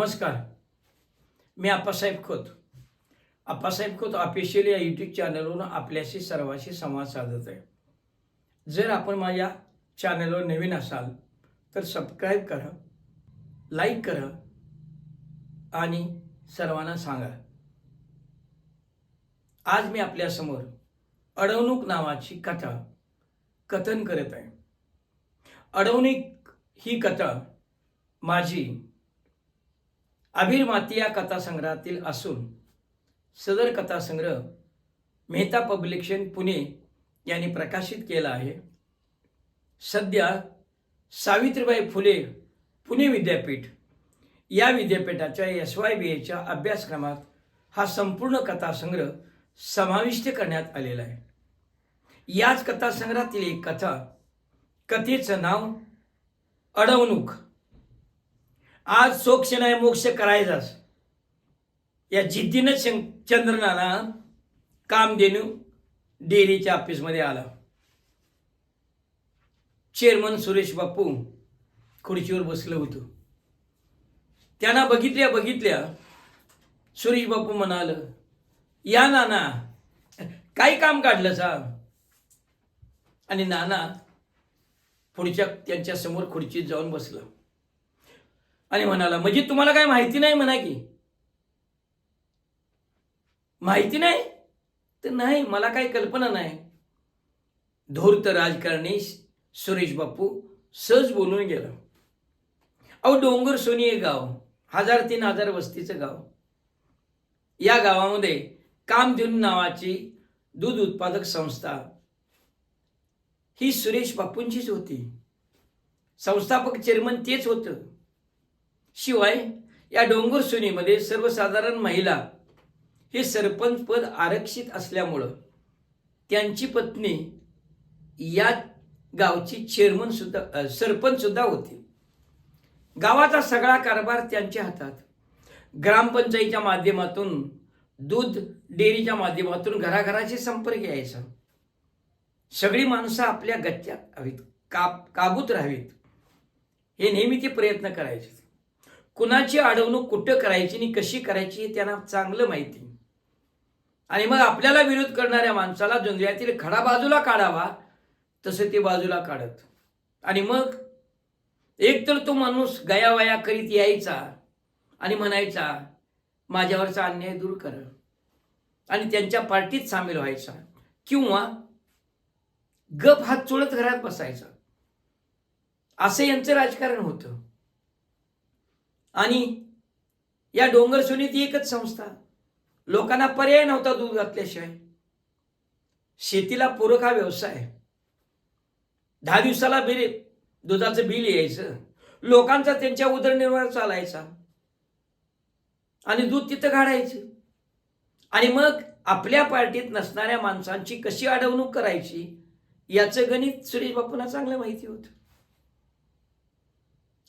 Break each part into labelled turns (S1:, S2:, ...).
S1: नमस्कार. मी आप्पासाहेब खोत. आप्पासाहेब खोत ऑफिशियल या यूट्यूब चॅनलवरून आपल्याशी सर्वांशी संवाद साधत आहे. जर आपण माझ्या चॅनलवर नवीन असाल तर सबस्क्राईब करा, लाईक करा आणि सर्वांना सांगा. आज मी आपल्यासमोर अडवणूक नावाची कथा कथन करत आहे. अडवणूक ही कथा माझी अबीर माती या कथासंग्रहातील असून सदर कथासंग्रह मेहता पब्लिकेशन पुणे यांनी प्रकाशित केला आहे. सध्या सावित्रीबाई फुले पुणे विद्यापीठ या विद्यापीठाच्या SYBAच्या अभ्यासक्रमात हा संपूर्ण कथासंग्रह समाविष्ट करण्यात आलेला आहे. याच कथासंग्रहातील एक कथा, कथेचं नाव अडवणूक. आज सोक्ष नाही मोक्ष करायचाच या जिद्दीनं चंद्रनाना कामधेनू डेअरीच्या ऑफिसमध्ये आला. चेअरमन सुरेश बापू खुर्चीवर बसलं होतं. त्यांना बघितल्या सुरेश बापू म्हणाल, या नाना, काय काम काढलं सा? आणि नाना पुढच्या त्यांच्या समोर खुर्चीत जाऊन बसला आणि म्हणाला, म्हणजे तुम्हाला काय माहिती नाही म्हणा की? माहिती नाही तर नाही, मला काही कल्पना नाही. धूर्त राजकारणी सुरेश बापू सहज बोलून गेला. अहो, डोंगर सोनी हे गाव 1000-3000 वस्तीचं गाव. या गावामध्ये कामधेनू नावाची दूध उत्पादक संस्था ही सुरेश बापूंचीच होती. संस्थापक चेअरमन तेच होतं. शिवाय या डोंगर सोनीमध्ये सर्वसाधारण महिला हे सरपंच पद आरक्षित असल्यामुळं त्यांची पत्नी या गावची सरपंच सुद्धा होती. गावाचा सगळा कारभार त्यांच्या हातात. ग्रामपंचायतीच्या माध्यमातून, दूध डेअरीच्या माध्यमातून घराघराचे संपर्क यायचा. सगळी माणसं आपल्या गच्च्यात हवीत, काबूत राहावीत, हे नेहमी ते प्रयत्न करायचे. कुणाची अडवणूक कुठं करायची आणि कशी करायची हे त्यांना चांगलं माहिती. आणि मग आपल्याला विरोध करणाऱ्या माणसाला जोंधळ्यातील खडा बाजूला काढावा तसं ते बाजूला काढत. आणि मग एकतर तो माणूस गयावया करीत यायचा आणि म्हणायचा, माझ्यावरचा अन्याय दूर कर, आणि त्यांच्या पार्टीत सामील व्हायचा, किंवा गप हात चोळत घरात बसायचा. असं यांचं राजकारण होतं. आणि या डोंगर सोनीत एकच संस्था, लोकांना पर्याय नव्हता दूध घातल्याशिवाय. शेतीला पूरक हा व्यवसाय. 10 दिवसाला दुधाचं बिल यायचं. लोकांचा त्यांच्या उदरनिर्वाह चालायचा आणि दूध तिथं काढायचं. आणि मग आपल्या पार्टीत नसणाऱ्या माणसांची कशी अडवणूक करायची याचं गणित सुरेश बापूंना चांगलं माहिती होतं.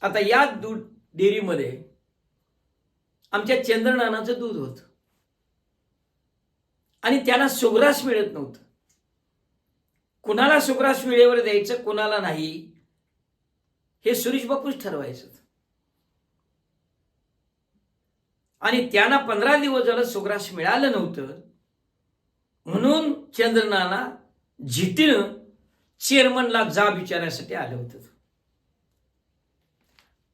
S1: आता या दूध डेअरीमध्ये आमच्या चंद्रनानाचं दूध होतं आणि त्यांना सुग्रास मिळत नव्हतं. कुणाला सुग्रास वेळेवर द्यायचं, कुणाला नाही, हे सुरेश बापूच ठरवायचं. आणि त्यांना 15 दिवस झालं सुग्रास मिळालं नव्हतं. म्हणून चंद्रनाना झिटीनं चेअरमनला जाब विचारण्यासाठी आलं होतं.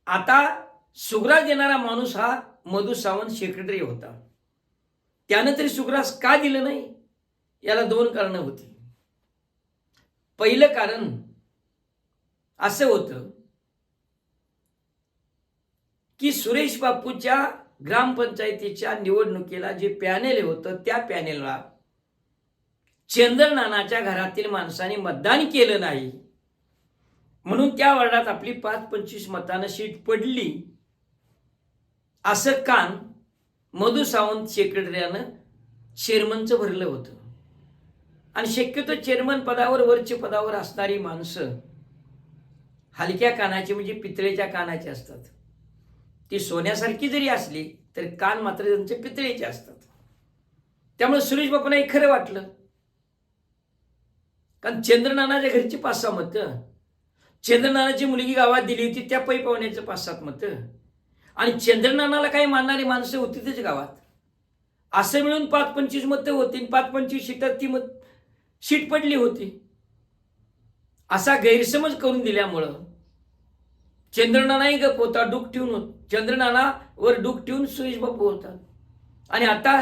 S1: आता सुग्रास देणारा माणूस हा मधु सावंत सेक्रेटरी होता. त्यानं तरी सुग्रास का दिलं नाही, याला 2 कारणं होती. पहिलं कारण असं होतं की सुरेश बापूच्या ग्रामपंचायतीच्या निवडणुकीला जे पॅनेल होतं त्या पॅनेलला चंद्रनानाच्या घरातील माणसाने मतदान केलं नाही, म्हणून त्या वार्डात आपली 5-25 मतानं सीट पडली, असं कान मधु सावंत सेक्रेटरीनं चेअरमनचं भरलं होतं. आणि शक्यतो चेअरमन पदावर, वरच्या पदावर असणारी माणसं हलक्या कानाची, म्हणजे पितळेच्या कानाची असतात. ती सोन्यासारखी जरी असली तरी कान मात्र त्यांचे पितळेचे असतात. त्यामुळे सुरेश बापूंना हे खरं वाटलं. कारण चंद्रनानाच्या घरची 5-6 मतं, चंद्रनानाची मुलगी गावात दिली होती त्या पै पाहुण्याचं 5-7 मतं, आणि चंद्रनानाला काही मानणारी माणसं होती त्याच्या गावात. असं मिळून 5-25 मतं होती, 5-25 सीटात ती सीट पडली होती. असा गैरसमज करून दिल्यामुळं चंद्रनानाही गप होता, डूक ठेवून चंद्रनानावर डूक ठेवून सुरेश बापू होता. आणि आता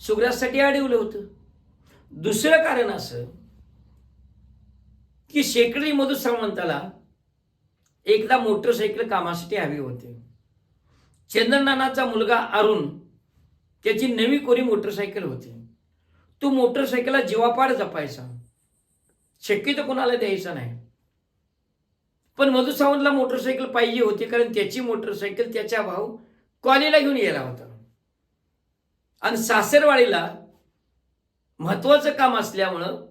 S1: सुग्राससाठी अडवलं होतं. दुसरं कारण असं की शेकडरी मधु सावंताला एकदा मोटरसायकल कामासाठी हवी होती. चंद्रनानाचा मुलगा अरुण त्याची नवी कोरी मोटरसायकल होती. तो मोटरसायकलला जीवापाड जपायचा, शक्यतो कोणाला द्यायचा नाही. पण मधु सावंतला मोटरसायकल पाहिजे होती, कारण त्याची मोटरसायकल त्याचा भाऊ कॉलेजला घेऊन गेला होता आणि सासरवाडीला महत्वाचं काम असल्यामुळं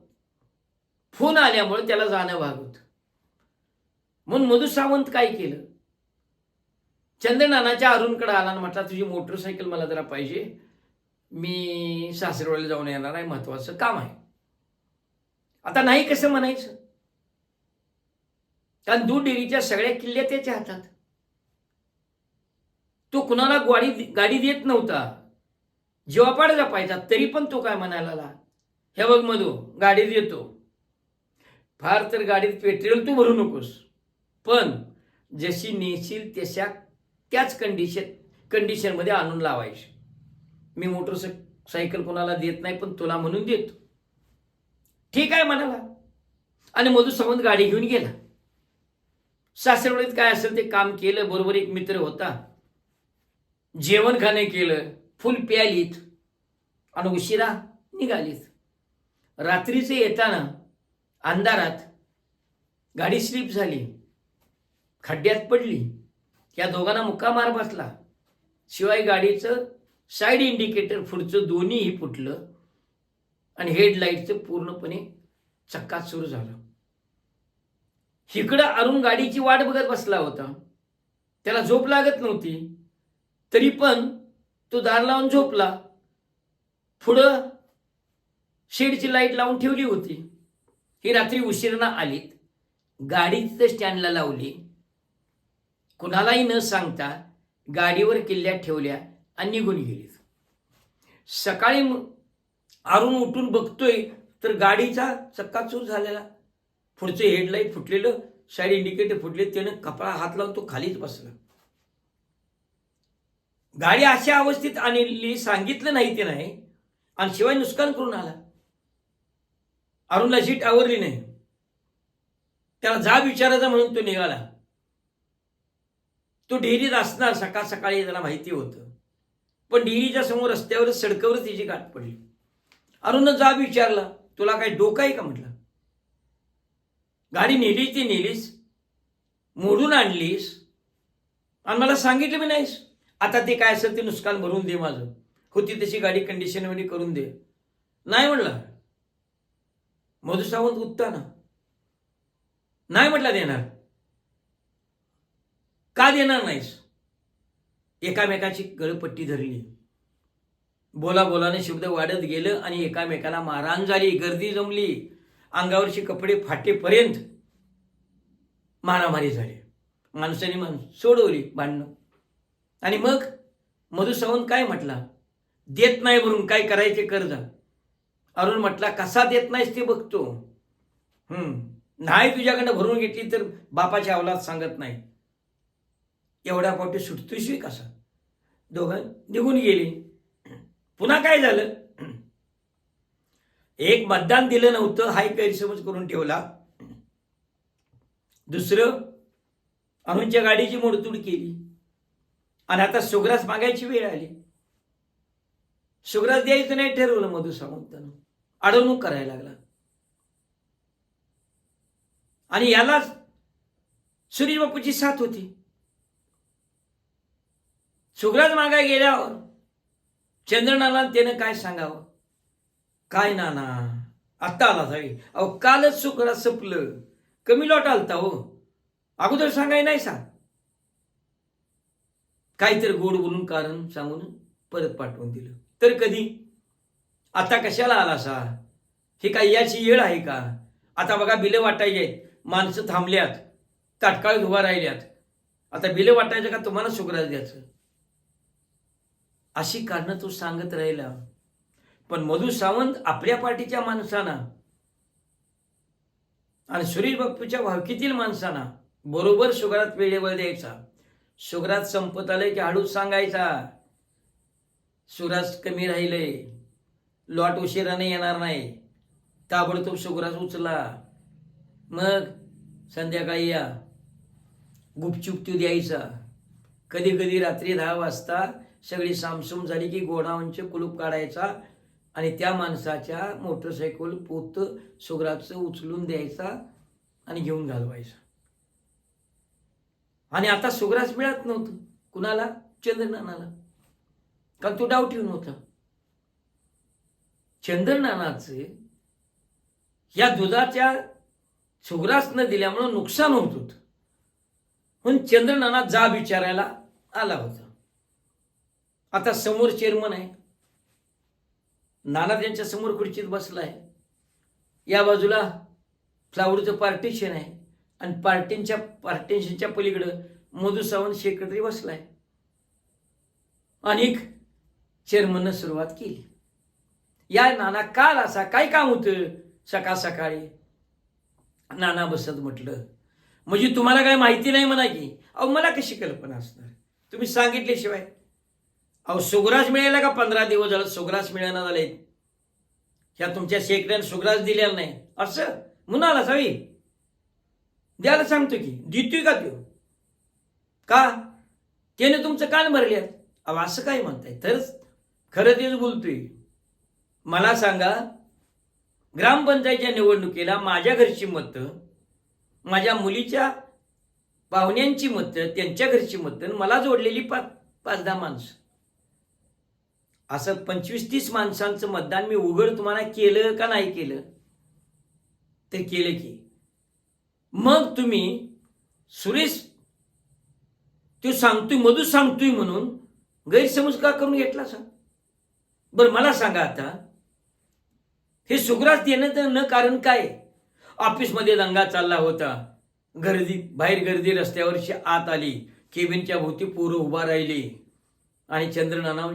S1: फोन आल्यामुळे त्याला जाणं भाग होतं. म्हणून मधु सावंत काय केलं, चंद्रनानाच्या अरुणकडे आला आणि म्हटला तुझी मोटरसायकल मला जरा पाहिजे, मी सासरवाडीला जाऊन येणार आहे, महत्वाचं काम आहे. आता नाही कसं म्हणायचं, कारण दूध डेअरीच्या सगळ्या किल्ल्या त्याच्या हातात. तो कुणाला गाडी देत नव्हता, जीवापाड जपायचा. तरी पण तो काय म्हणायला लागला, हे बघ मधू, गाडी देतो, फार तर गाडीत पेट्रोल तू भरू नकोस, पण जशी नेशील त्याच कंडिशनमध्ये आणून लावायची. मी मोटरसायकल कोणाला देत नाही, पण तुला म्हणून देतो. ठीक आहे म्हणाला आणि मधु सावंत गाडी घेऊन गेला. सासरवाडीत काय असेल ते काम केलं. बरोबर एक मित्र होता, जेवण खाणे केलं, फुल प्यालीत आणि उशिरा निघालीत. रात्रीचे येताना अंधारात गाडी स्लिप झाली, खड्ड्यात पडली. या दोघांना मुक्का मार बसला. शिवाय गाडीचं साईड इंडिकेटर पुढचं दोन्हीही फुटलं आणि हेडलाईटचं पूर्णपणे चक्कात सुरू झालं. इकडं अरुण गाडीची वाट बघत बसला होता. त्याला झोप लागत नव्हती, तरी पण तो दार लावून झोपला. पुढं शेडची लाईट लावून ठेवली होती. ही रात्री उशिरानं आलीत, गाडी तिथं स्टँडला लावली, कुणालाही न सांगता गाडीवर किल्ल्यात ठेवल्या आणि निघून गेलीत. सकाळी अरुण उठून बघतोय तर गाडीचा चक्काचूर झालेला, पुढचं हेडलाईट फुटलेलं, साईड इंडिकेटर फुटले. त्यानं कपाळा हात लावून तो खालीच बसला. गाडी अशा अवस्थेत आणली, सांगितलं नाही ते नाही, आणि शिवाय नुकसान करून आला. अरुणला सीट आवरली नाही. त्याला जाब विचारायचा म्हणून तो निघाला. तो डेअरीत असणार सकाळ सकाळी, त्याला माहिती होतं. पण डेअरीच्या समोर रस्त्यावर सडकावर तिची गाठ पडली. अरुणनं जाब विचारला, तुला काय डोकं आहे का म्हटलं, गाडी नेलीस ती नेलीस, मोडून आणलीस आणि मला सांगितलं मी नाहीस. आता ते काय असेल ते नुकसान भरून दे, माझं होती तशी गाडी कंडिशनमध्ये करून दे. नाही म्हणला मधु सावंत उत्ताना. नाही म्हटला देणार. का देणार नाहीस? एकामेकाची गळपट्टी धरली. बोलाने शब्द वाढत गेलं आणि एकामेकाला मारहाण झाली. गर्दी जमली, अंगावरचे कपडे फाटेपर्यंत मारामारी झाली. माणसाने सोडवली भांडणं. आणि मग मधु सावंत काय म्हटला, देत नाही म्हणून काय करायचे कर जा. अरुण म्हटला, कसा देत नाहीस ते बघतो. नाही तुझ्याकडनं भरून घेतली तर बापाच्या अवलाद सांगत नाही. एवढ्या पोटी सुटतोय कसा. दोघं निघून गेली. पुन्हा काय झालं, एक मतदान दिलं नव्हतं हाय गैरसमज करून ठेवला. दुसरं अरुणच्या गाडीची मोडतोड केली आणि आता सुग्रास मागायची वेळ आली. सुग्रास द्यायचं नाही ठरवलं मधु सावंतानं. अडवणूक करायला लागला आणि यालाच सुरेश बापूची साथ होती. सुग्रास मागाय गेल्यावर चंद्रनाला त्यानं काय सांगावं, काय नाना आत्ता आला जावी, अहो कालच सुग्रास संपलं, कमी लॉट आलता हो, अगोदर सांगाय नाही सांग. काहीतरी गोड बोलून कारण सांगून परत पाठवून दिलं. तर कधी, आता कशाला आला सा, हे काय याची येळ आहे का? आता बघा बिलं वाटायची आहेत, माणसं थांबल्यात, ताटकाळ उभा राहिल्यात, आता बिलं वाटायचं का तुम्हाला सुग्रास द्यायचं? अशी कारणं तो सांगत राहिला. पण मधु सावंत आपल्या पार्टीच्या माणसांना आणि सुरेश बाप्पूच्या भावकीतील माणसांना बरोबर सुग्रास वेळेवर द्यायचा. सुग्रास संपत आलंय की हळूच सांगायचा, सुग्रास कमी राहिले, लॉट उशिराने येणार नाही, ताबडतोब सुग्रास उचला, मग संध्याकाळी या. गुपचूप तो द्यायचा. कधी कधी रात्री 10 वाजता सगळी सामसूम झाली की गोडाऊनचे कुलूप काढायचा आणि त्या माणसाच्या मोटरसायकल पोत सुग्रासचं उचलून द्यायचा आणि घेऊन घालवायचा. आणि आता सुग्रास मिळत नव्हतं. कुणाला? चंद्रनानाला. कारण तो डाव ठेवून होता. चंद्रनानाचे या दुधाच्या सुग्रास न दिल्यामुळं नुकसान होत होतं. म्हणून चंद्रनाना जाब विचारायला आला होता. आता समोर चेअरमन आहे, नाना त्यांच्या समोर खुर्चीत बसलाय, या बाजूला फ्लावरचं पार्टिशन आहे आणि पार्टिशनच्या पलीकडं मधु सावंत सेक्रेटरी बसलाय. आणि चेअरमननं सुरुवात केली. या नाना, काल असा काय काम होतं सकाळ सकाळी? नाना बसत म्हटलं, म्हणजे तुम्हाला काय माहिती नाही म्हणा की? अहो मला कशी कल्पना असणार, तुम्ही सांगितल्याशिवाय? अहो सुग्रास मिळायला का 15 दिवस झालं सुग्रास मिळायला झाले, ह्या तुमच्या सेक्रेटरीने सुग्रास दिलेला नाही असं म्हणाला सावी? द्यायला सांगतो की, देतोय का तो? का त्याने तुमचं कान भरले? अहो असं काय म्हणताय? तर खरं तेच बोलतोय. मला सांगा, ग्रामपंचायतच्या निवडणुकीला माझ्या घरची मतं, माझ्या मुलीच्या पाहुण्यांची मतं, त्यांच्या घरची मतं, मला जोडलेली 5-10 माणसं, असं 25-30 माणसांचं मतदान मी उघड तुम्हाला केलं का नाही केलं? ते केलं की. मग तुम्ही सुरेश तो सांगतोय, मधु सांगतोय म्हणून गैरसमज का करून घेतला? सांग बरं. मला सांगा आता, हे सुग्रास देण्याचं न कारण काय? ऑफिसमध्ये दंगा चालला होता, गर्दी, बाहेर गर्दी, रस्त्यावरची आत आली, केबिनच्या भोवती पोरं उभा राहिली आणि चंद्रनाना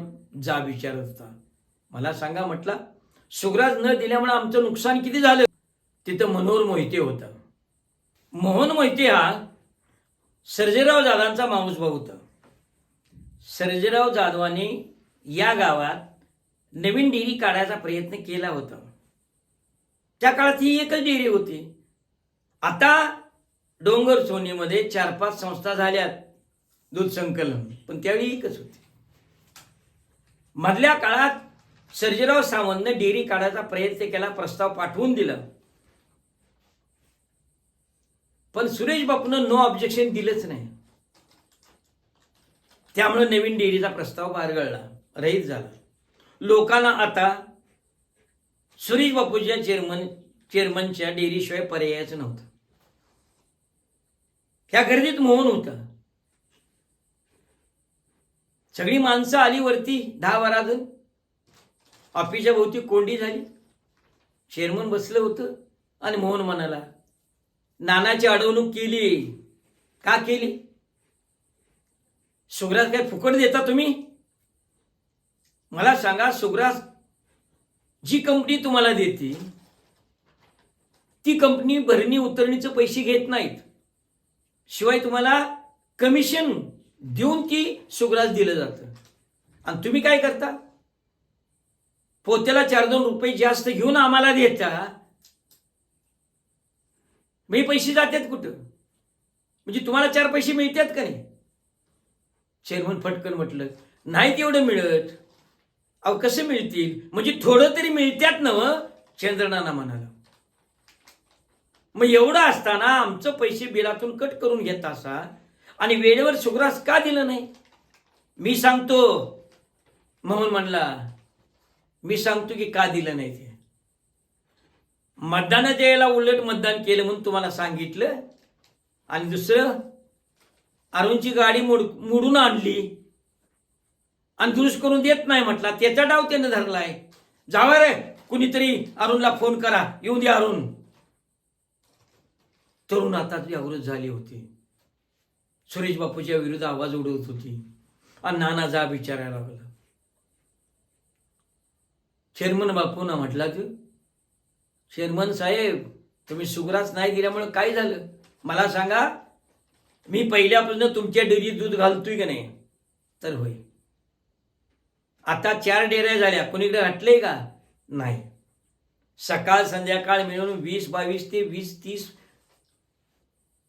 S1: जाब विचारत होता. मला सांगा म्हटलं, सुग्रास न दिल्यामुळे आमचं नुकसान किती झालं? तिथं मनोहर मोहिते होता. मोहन मोहिते हा सर्जेराव जाधवांचा मावस भाऊ होता. सर्जेराव जाधवांनी या गावात नवीन डेअरी काढायचा प्रयत्न केला होता. त्या काळात ही एकच डेअरी होती. आता डोंगर सोनीमध्ये 4-5 संस्था झाल्यात दूध संकलन, पण त्यावेळी एकच होती. मधल्या काळात सर्जेराव सावंतने डेअरी काढायचा प्रयत्न केला, प्रस्ताव पाठवून दिला, पण सुरेश बापूनं नो ऑब्जेक्शन दिलंच नाही. त्यामुळे नवीन डेअरीचा प्रस्ताव बारगळला, रहित झाला. लोकांना आता सुरेश बापूच्या चेअरमनच्या डेअरीशिवाय पर्यायच नव्हतं. ह्या गर्दीत मोहन होता. सगळी माणसं आली वरती, 10-12 जण. ऑफिसच्या भोवती कोंडी झाली. चेअरमन बसलं होतं आणि मोहन म्हणाला, नानाची अडवणूक केली. का केली? सुग्रास काय फुकट देता तुम्ही? मला सांगा, सुग्रास जी कंपनी तुम्हाला देते ती कंपनी भरणी उतरणीचे पैसे घेत नाहीत, शिवाय तुम्हाला कमिशन देऊन ती सुग्रास दिलं जातं. आणि तुम्ही काय करता? पोत्याला 4-2 रुपये जास्त घेऊन आम्हाला देता. मी पैसे जातात कुठं? म्हणजे तुम्हाला 4 पैसे मिळतात का नाही? चेअरमन फटकन म्हटलं, नाही तेवढं मिळत. अहो कसं मिळतील? म्हणजे थोडं तरी मिळतात ना? चंद्रनाना म्हणाला, मग एवढं असताना आमचं पैसे बिलातून कट करून घेत असा आणि वेळेवर सुग्रास का दिलं नाही? मी सांगतो. मोहन म्हणला, मी सांगतो की का दिलं नाही ते. मतदानाच्या याला उलट मतदान केलं म्हणून तुम्हाला सांगितलं, आणि दुसरं अरुणची गाडी मोडून आणली आणि दुरुस्त करून देत नाही म्हटला, त्याचा डाव त्यानं धरलाय. जावा रे, कुणीतरी अरुणला फोन करा, येऊन द्या अरुण. तरुण आता जागृत झाली होती. सुरेश बापूच्या विरुद्ध आवाज उडवत होती. आणि नाना जा विचारायला लागला. चेअरमन बापूंना म्हटला तू, चेअरमन साहेब तुम्ही सुग्रास नाही दिल्यामुळे काय झालं मला सांगा. मी पहिल्यापासून तुमच्या डेअरीत दूध घालतोय की नाही. तर होय. आता 4 डेऱ्या झाल्या, कोणीकडे हटले का नाही. सकाळ संध्याकाळ मिळून 20-22 ते 20-30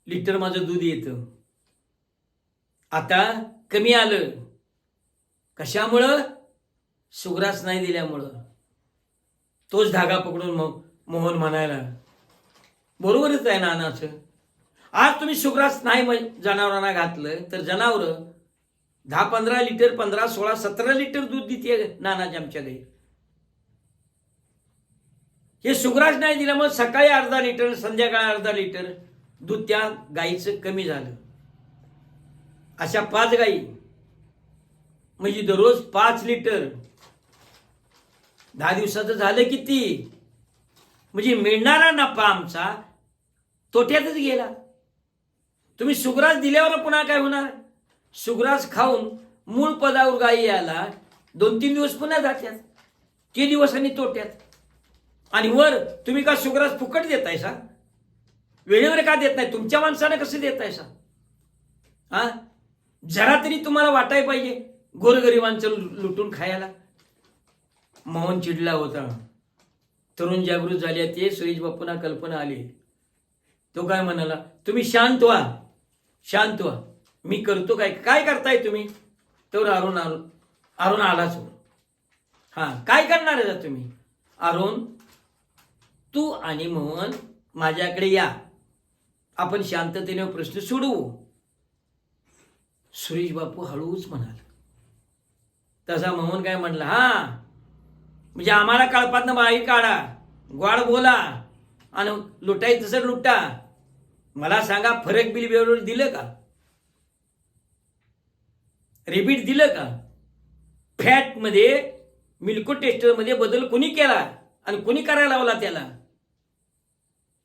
S1: लिटर माझं दूध येतं. आता कमी आलं. कशामुळं? सुग्रास नाही दिल्यामुळं. तोच धागा पकडून मोहन म्हणायला बरोबरच आहे नानाचं. आज तुम्ही सुग्रास नाही जनावरांना घातलं तर जनावरं 10-15 लिटर, 15, 16, 17 लिटर दूध देते नानाच्या आमच्या घरी. हे सुग्रास नाही दिल्यामुळे सकाळी अर्धा लिटर, संध्याकाळी अर्धा लिटर दूध त्या गाईचं कमी झालं. अशा 5 गाई म्हणजे दररोज 5 लिटर. 10 दिवसाचं झालं किती? म्हणजे मिळणारा नफा आमचा तोट्यातच गेला. तुम्ही सुग्रास दिल्यावर पुन्हा काय होणार? सुग्रास खाऊन मूळ पदावर गायी यायला 2-3 दिवस पुन्हा जात्यात. ते दिवस आणि तोट्यात. आणि वर तुम्ही का सुग्रास फुकट देतायसा? वेळेवर का देत नाही? तुमच्या माणसाने कसं देतायसा? हा, जरा तरी तुम्हाला वाटाय पाहिजे गोरगरिबांचं लुटून खायला. मोहन चिडला होता. तरुण जागृत झाले ते सुरेश बापूंना कल्पना आली. तो काय म्हणाला, तुम्ही शांत व्हा, शांत व्हा, मी करतो. काय काय करताय तुम्ही? तर अरुण आलाच. हा, काय करणार आहे तुम्ही? अरुण, तू आणि मोहन माझ्याकडे या, आपण शांततेने प्रश्न सोडवू. सुरेश बापू हळूच म्हणाला. तसा मोहन काय म्हणला, हा म्हणजे आम्हाला कळपातनं बाहेर काढा, गोड बोला आणि लुटाय तसं लुटा. मला सांगा, फरक बिल वेळेवर दिलं का? रिपीट दिलं का? फॅट मध्ये मिल्को टेस्टर मध्ये बदल कोणी केला आणि कोणी करायला लावला त्याला?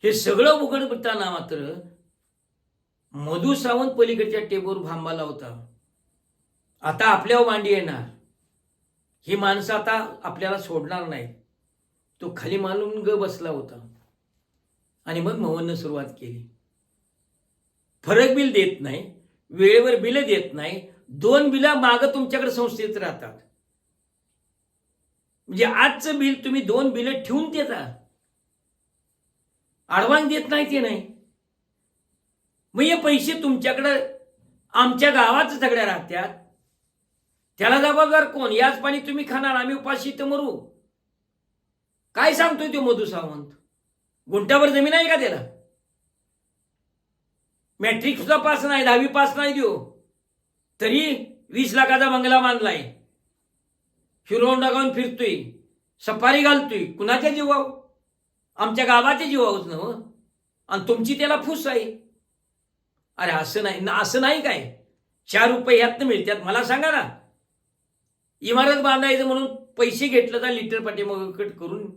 S1: हे सगळं उघडताना मात्र मधु सावंत पलीकडच्या टेबलवर भांबाला होता. आता आपल्यावर मांडी येणार. ही माणसं आता आपल्याला सोडणार नाही. तो खाली मानून ग बसला होता. आणि मग मोहननं सुरुवात केली. फरक बिल देत नाही, वेळेवर बिल देत नाही, 2 बिला मागं तुमच्याकडे संस्थेत राहतात. म्हणजे आजचं बिल तुम्ही 2 बिल ठेवून देता, ॲडव्हान्स देत नाही. ते नाही मग हे पैसे तुमच्याकडे आमच्या गावात सगळ्या राहत्यात. त्याला जबाबदार कोण? याच पाणी तुम्ही खाणार, आम्ही उपाशी तर मरू. काय सांगतोय तो मधु सावंत? गुंठावर जमीन आहे का त्याला? मॅट्रिक सुद्धा पास नाही, 10वी पास नाही देऊ, तरी 20 लाखाचा बंगला बांधलाय. हिरो होंडा गाऊन फिरतोय, सफारी घालतोय. कुणाच्या जीवावर? आमच्या गावाच्या जीवावरच ना हो. आणि तुमची त्याला फुस आहे. अरे असं नाही ना, असं नाही काय 4 रुपये ह्यातनं मिळतात? मला सांगा ना. इमारत बांधायचं म्हणून पैसे घेतलं तर लिटर पाठीमागं कट करून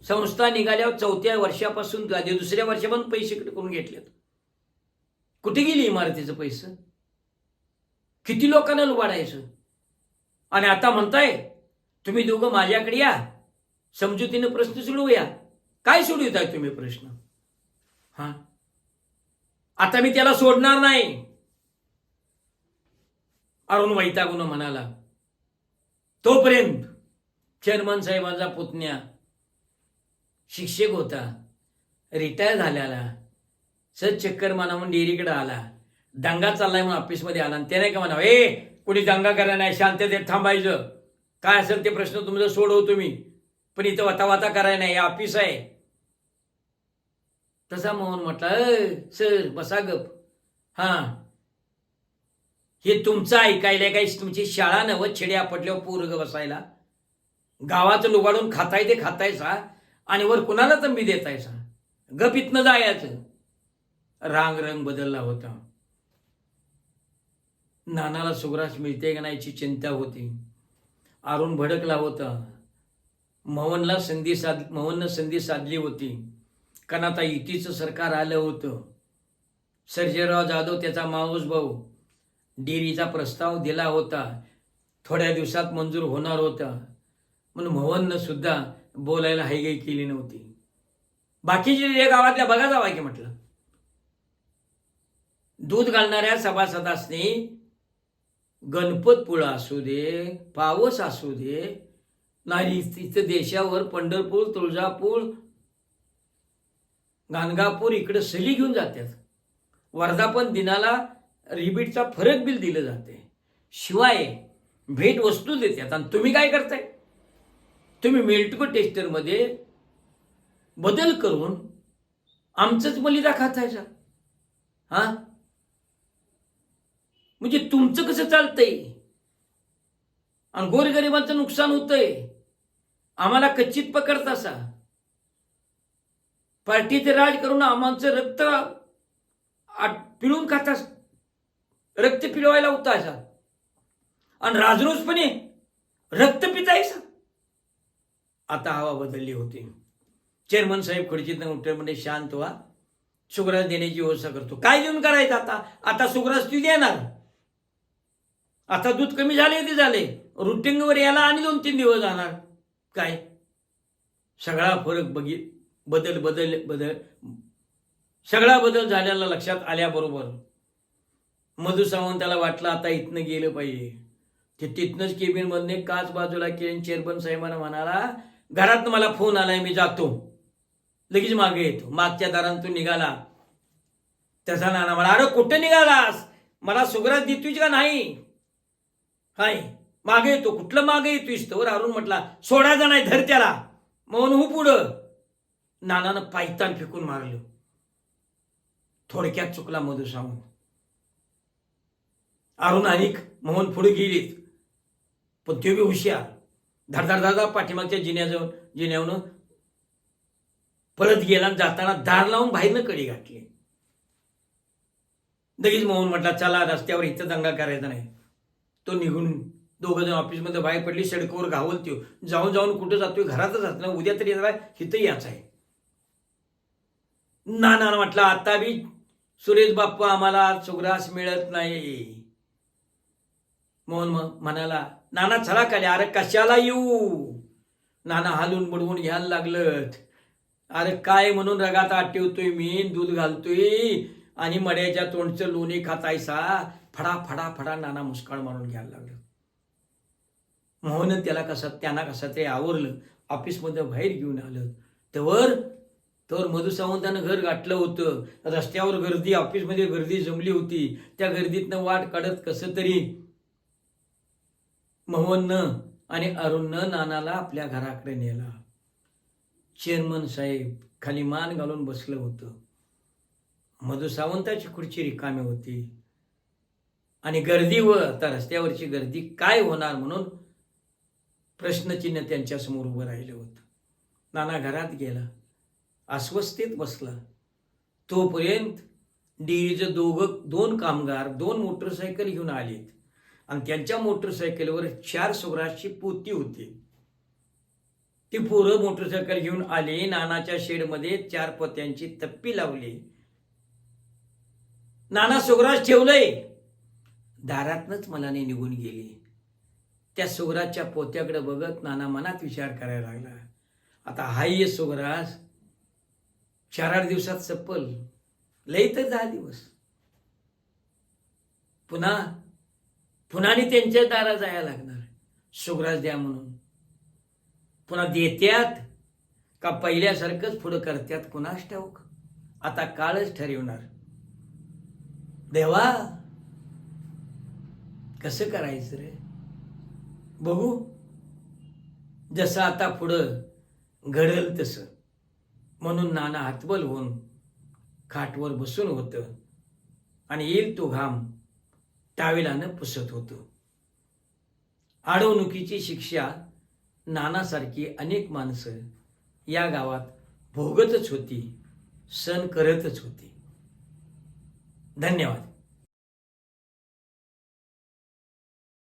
S1: संस्था निघाल्यावर 4थ्या वर्षापासून 2ऱ्या वर्षापासून पैसे कट करून घेतलेत. कुठे गेली इमारतीचं पैसे? किती लोकांना लुबाडायचं? आणि आता म्हणताय तुम्ही दोघं माझ्याकडे या, समजुतीने प्रश्न सोडवूया. काय सोडवताय तुम्ही प्रश्न? हा, आता मी त्याला सोडणार नाही. अरुण वैतागून म्हणाला. तोपर्यंत चेअरमन साहेबांचा पुतण्या शिक्षक होता, रिटायर झाल्याला, सर चक्कर माना म्हणून डेअरीकडे आला. दंगा चाललाय म्हणून ऑफिसमध्ये आला. आणि त्याने का म्हणावं, ए कोणी दंगा करायला नाही, शांततेत थांबायचं, काय असेल ते प्रश्न तुमचं सोडवतो मी, पण इथं वाता करायला नाही, ऑफिस आहे. तसा मोहन म्हटला, सर बसा गप. हा, हे तुमचं ऐकायला काही तुमची शाळा नव छेड्या पडल्यावर पोरग बसायला? गावाचं लुबाडून खाताय ते खातायचा आणि वर कुणाला तंबी देतायचा? गप इथनं जायचं. रंग बदलला होता. नानाला सुग्रास मिळते का नाहीची चिंता होती. अरुण भडकला होता. मोहननं संधी साधली होती. कारण आता युतीचं सरकार आलं होतं. सर्जेराव जाधव त्याचा मावस भाऊ डेअरीचा प्रस्ताव दिला होता, थोड्या दिवसात मंजूर होणार होता, म्हणून मोहननं सुद्धा बोलायला हायगाई केली नव्हती. बाकीचे जे गावातल्या बघा जावा की म्हटलं. दूध घालणाऱ्या सभासदासनी गणपतपुळा असू दे, पावस असू दे, नाही तिथं देशावर पंढरपूर, तुळजापूर, गाणगापूर इकडे सली घेऊन जातात. वर्धापन दिनाला रिबीटचा फरक बिल दिलं जाते, शिवाय भेट वस्तू देतात. आणि तुम्ही काय करताय? तुम्ही मेल्टको टेस्टरमध्ये बदल करून आमचंच मलिदा खातायचा. हा, म्हणजे तुमचं कसं चालतंय? आणि गोरगरिबांचं नुकसान होतंय, आम्हाला कच्चित पकडतासा. पार्टीचे राज करून आमचं रक्त पिळून खातास, रक्त पिळवायला होतायचा. आणि राजरोसपणे रक्त पितायचा. आता हवा बदलली होती. चेअरमन साहेब खुर्चीतनं उठले, म्हणजे शांत व्हा, सुग्रास देण्याची व्यवस्था करतो. काय देऊन करायचं आता? आता सुग्रास ती देणार. आता दूध कमी झाले ते झाले, रुटीनवर यायला आणि 2-3 दिवस जाणार. काय सगळा फरक बदल सगळा बदल झालेला लक्षात आल्याबरोबर मधु सावंताला वाटलं आता इथनं गेलं पाहिजे. ते तिथनंच केबिन मधने काच बाजूला केली. चेअरमन साहेबांना म्हणाला, घरात मला फोन आलाय, मी जातो, लगेच मागे येतो. मागच्या दारातून निघाला. त्याचा नाना मला, अरे कुठं निघालास? मला सुग्रास देतोयच का नाही? हाय मागे येतो. कुठलं मागे येतोयस? तर अरुण म्हटला, सोडायचा नाही, धर त्याला. मोहन हो पुढं. नानानं पायतान फेकून मारलं. थोडक्यात चुकला मधु सावंत. अरुण आणि मोहन पुढे गेलीत, पण ते बी हुशार. धाडधाड पाठीमागच्या जिन्यावरून परत गेला. जाताना दार लावून बाहेरनं कडी घातली. लगेच मोहन म्हटला, चला रस्त्यावर इथं दंगा करायचा नाही. तो निघून दोघं जण ऑफिसमध्ये बाहेर पडली. सडकावर घावल त्यो. जाऊन कुठं जातोय? घरातच असणार, उद्या तरी येणार, इथं याच आहे. नाना म्हटलं, आता बी सुरेश बाप्पू आम्हाला सुग्रास मिळत नाही. मोहन म्हणाला, नाना चला खाली. अरे कशाला येऊ? नाना हालून बुडवून घ्यायला लागलं. अरे काय म्हणून रगात आठवतोय मी, दूध घालतोय आणि मड्याच्या तोंडचं लोणी खातायसा. फडा नाना मुस्काळ मारून घ्यायला लागलं. मोहन त्यांना कसा ते आवरलं, ऑफिसमध्ये बाहेर घेऊन आलं. तर मधु सावंतानं घर गाठलं होतं. रस्त्यावर गर्दी, ऑफिसमध्ये गर्दी जमली होती. त्या गर्दीतनं वाट काढत कसं तरी मोहननं आणि अरुणनं नानाला आपल्या घराकडे नेला. चेअरमन साहेब खाली मान घालून बसलं होतं. मधु सावंताची खुर्ची रिकामी होती. आणि गर्दीवर, आता रस्त्यावरची गर्दी काय होणार म्हणून प्रश्नचिन्ह त्यांच्या समोर उभं राहिलं होतं. नाना घरात गेला, अस्वस्थेत बसला. तोपर्यंत डेअरीचे 2 कामगार 2 मोटरसायकल घेऊन आलेत. आणि त्यांच्या मोटरसायकलवर 4 सुग्रासची पोती होती. ती पोरं मोटरसायकल घेऊन आली. नानाच्या शेडमध्ये 4 पोत्यांची तप्पी लावली. नाना सुग्रास ठेवलंय. दारातनच मनाने निघून गेली. त्या सुग्रासच्या पोत्याकडे बघत नाना मनात विचार करायला लागला, आता हाय सुग्रास 4-8 दिवसात सपल, लई तर 10 दिवस. पुन्हा त्यांच्या दारात जायला लागणार सुग्रास द्या म्हणून. पुन्हा देत्यात का पहिल्यासारखंच पुढं करत्यात कुणास ठाऊक. आता काळच ठरवणार. देवा कसं करायचं रे? बघू, जसं आता पुढं घडल तसं. म्हणून नाना हातबल होऊन खाटवर बसून होतं आणि येईल तो घाम टावेलानं पुसत होतं. अडवणुकीची शिक्षा नानासारखी अनेक माणसं या गावात भोगतच होती, सहन करतच होती. धन्यवाद.